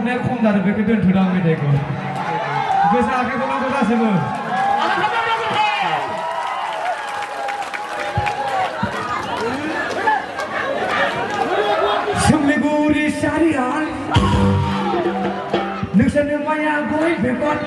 खबनाया खम जादों बेखौ दोनथ'दों आं मेथाइखौ गोसा आखाइखौ नांगौ गासैबो सोमलिगुरि सारियाल नोंसोरनो माया गय बेगर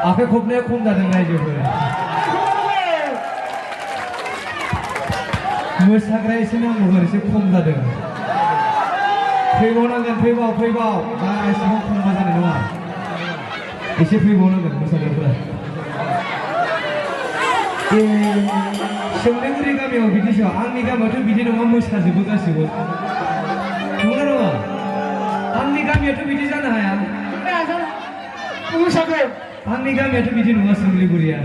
आखाइ खबनाया खम जादों रायजोफोरा मोसाग्रा एसे नांगौमोन एसे खम जादों फैबावनांगोन फैबाव बारा एसेबां खमबा जानाय नङा एसे फैबावनांगोन मोसाग्राफोरा सोमलिगुरि गामियाव बिदिसो आंनि गामियावथ' बिदि नङा मोसाजोबो गासिबो नंगौना नङा आंनि गामियाथ' बिदि जानो हाया मोसागोन आंनि गामियाथ' बिदि नङा सोमलिगुरिया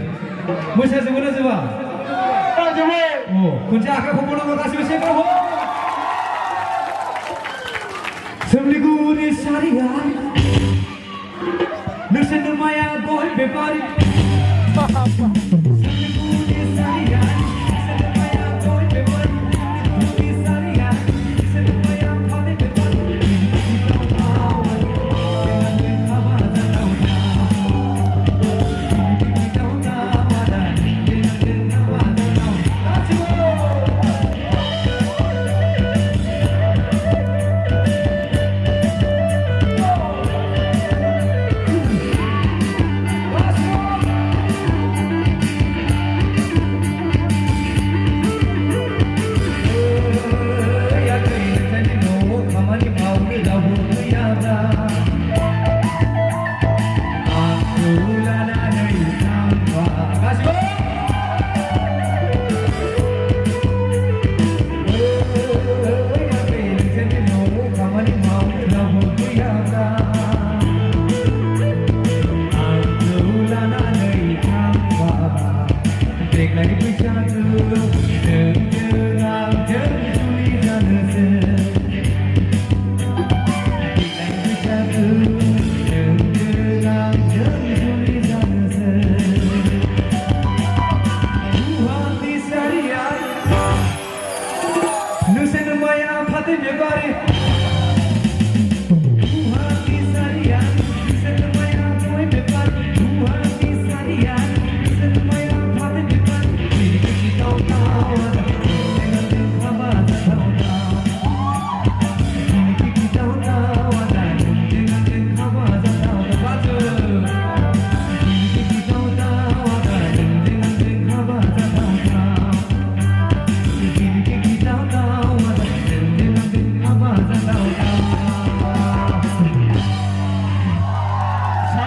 मोसाजोबो ना जोबा खनसे आखाइ खबनांगौ गासिबो सेंग्राफोर सोमलिगुरि सारियाल नोंसोरनो माया गय बेपारि Everybody